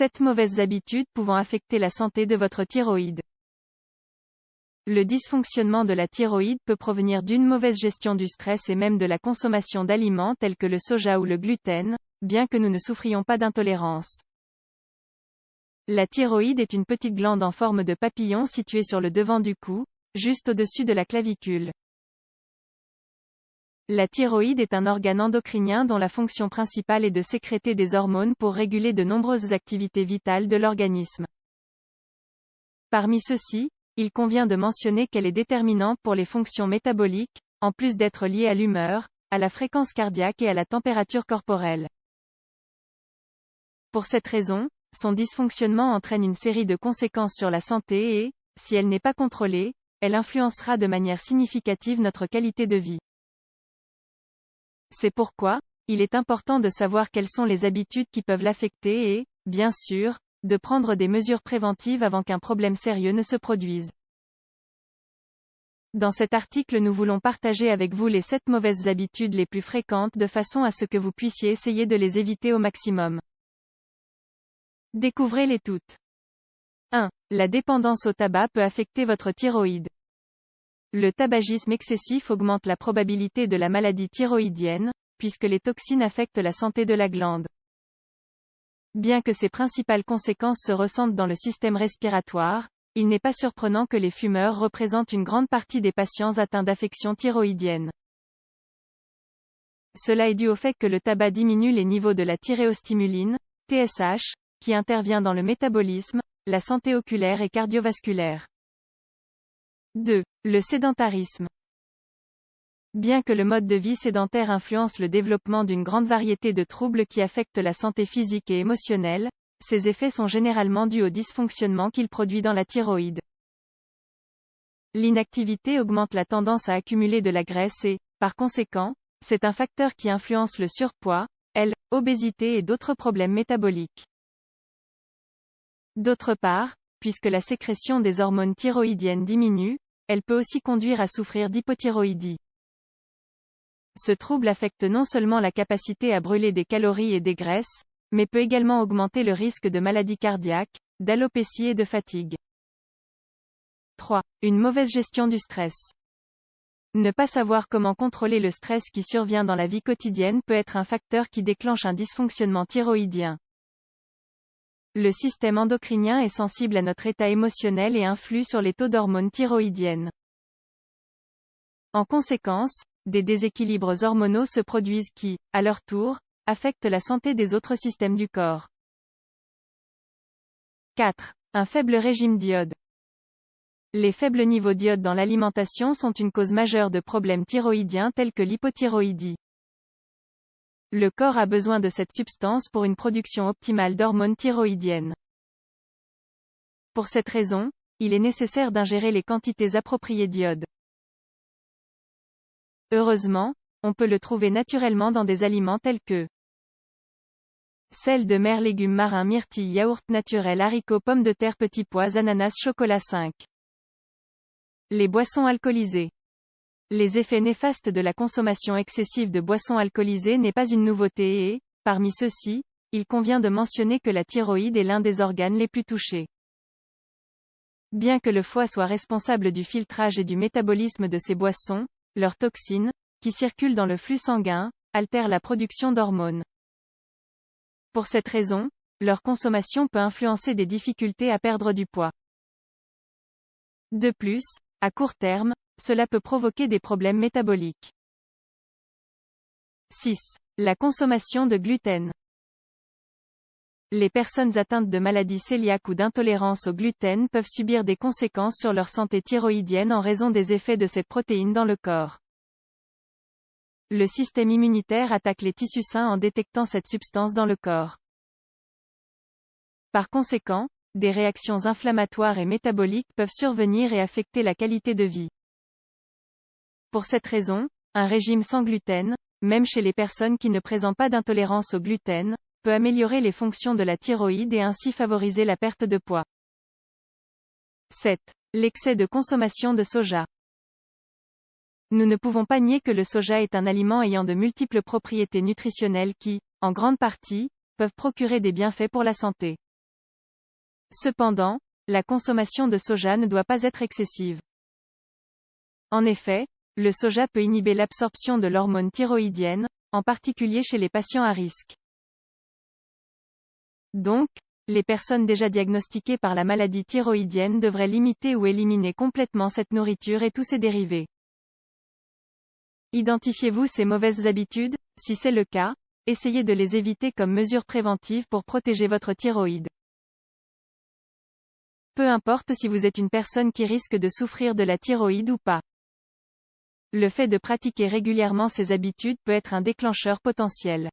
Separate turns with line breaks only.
7 mauvaises habitudes pouvant affecter la santé de votre thyroïde. Le dysfonctionnement de la thyroïde peut provenir d'une mauvaise gestion du stress et même de la consommation d'aliments tels que le soja ou le gluten, bien que nous ne souffrions pas d'intolérance. La thyroïde est une petite glande en forme de papillon située sur le devant du cou, juste au-dessus de la clavicule. La thyroïde est un organe endocrinien dont la fonction principale est de sécréter des hormones pour réguler de nombreuses activités vitales de l'organisme. Parmi ceux-ci, il convient de mentionner qu'elle est déterminante pour les fonctions métaboliques, en plus d'être liée à l'humeur, à la fréquence cardiaque et à la température corporelle. Pour cette raison, son dysfonctionnement entraîne une série de conséquences sur la santé et, si elle n'est pas contrôlée, elle influencera de manière significative notre qualité de vie. C'est pourquoi, il est important de savoir quelles sont les habitudes qui peuvent l'affecter et, bien sûr, de prendre des mesures préventives avant qu'un problème sérieux ne se produise. Dans cet article, nous voulons partager avec vous les 7 mauvaises habitudes les plus fréquentes de façon à ce que vous puissiez essayer de les éviter au maximum. Découvrez-les toutes. 1. La dépendance au tabac peut affecter votre thyroïde. Le tabagisme excessif augmente la probabilité de la maladie thyroïdienne, puisque les toxines affectent la santé de la glande. Bien que ses principales conséquences se ressentent dans le système respiratoire, il n'est pas surprenant que les fumeurs représentent une grande partie des patients atteints d'affections thyroïdiennes. Cela est dû au fait que le tabac diminue les niveaux de la thyréostimuline, TSH, qui intervient dans le métabolisme, la santé oculaire et cardiovasculaire. 2. Le sédentarisme. Bien que le mode de vie sédentaire influence le développement d'une grande variété de troubles qui affectent la santé physique et émotionnelle, ces effets sont généralement dus au dysfonctionnement qu'il produit dans la thyroïde. L'inactivité augmente la tendance à accumuler de la graisse et, par conséquent, c'est un facteur qui influence le surpoids, l'obésité et d'autres problèmes métaboliques. D'autre part, puisque la sécrétion des hormones thyroïdiennes diminue, elle peut aussi conduire à souffrir d'hypothyroïdie. Ce trouble affecte non seulement la capacité à brûler des calories et des graisses, mais peut également augmenter le risque de maladies cardiaques, d'alopécie et de fatigue. 3. Une mauvaise gestion du stress. Ne pas savoir comment contrôler le stress qui survient dans la vie quotidienne peut être un facteur qui déclenche un dysfonctionnement thyroïdien. Le système endocrinien est sensible à notre état émotionnel et influe sur les taux d'hormones thyroïdiennes. En conséquence, des déséquilibres hormonaux se produisent qui, à leur tour, affectent la santé des autres systèmes du corps. 4. Un faible régime d'iode. Les faibles niveaux d'iode dans l'alimentation sont une cause majeure de problèmes thyroïdiens tels que l'hypothyroïdie. Le corps a besoin de cette substance pour une production optimale d'hormones thyroïdiennes. Pour cette raison, il est nécessaire d'ingérer les quantités appropriées d'iode. Heureusement, on peut le trouver naturellement dans des aliments tels que sel de mer, légumes marins, myrtilles, yaourt naturel, haricots, pommes de terre, petits pois, ananas, chocolat. 5. Les boissons alcoolisées. Les effets néfastes de la consommation excessive de boissons alcoolisées n'est pas une nouveauté et, parmi ceux-ci, il convient de mentionner que la thyroïde est l'un des organes les plus touchés. Bien que le foie soit responsable du filtrage et du métabolisme de ces boissons, leurs toxines, qui circulent dans le flux sanguin, altèrent la production d'hormones. Pour cette raison, leur consommation peut influencer des difficultés à perdre du poids. De plus, à court terme, cela peut provoquer des problèmes métaboliques. 6. La consommation de gluten. Les personnes atteintes de maladies cœliaques ou d'intolérance au gluten peuvent subir des conséquences sur leur santé thyroïdienne en raison des effets de cette protéine dans le corps. Le système immunitaire attaque les tissus sains en détectant cette substance dans le corps. Par conséquent, des réactions inflammatoires et métaboliques peuvent survenir et affecter la qualité de vie. Pour cette raison, un régime sans gluten, même chez les personnes qui ne présentent pas d'intolérance au gluten, peut améliorer les fonctions de la thyroïde et ainsi favoriser la perte de poids. 7. L'excès de consommation de soja. Nous ne pouvons pas nier que le soja est un aliment ayant de multiples propriétés nutritionnelles qui, en grande partie, peuvent procurer des bienfaits pour la santé. Cependant, la consommation de soja ne doit pas être excessive. En effet, le soja peut inhiber l'absorption de l'hormone thyroïdienne, en particulier chez les patients à risque. Donc, les personnes déjà diagnostiquées par la maladie thyroïdienne devraient limiter ou éliminer complètement cette nourriture et tous ses dérivés. Identifiez-vous ces mauvaises habitudes? Si c'est le cas, essayez de les éviter comme mesure préventive pour protéger votre thyroïde. Peu importe si vous êtes une personne qui risque de souffrir de la thyroïde ou pas. Le fait de pratiquer régulièrement ces habitudes peut être un déclencheur potentiel.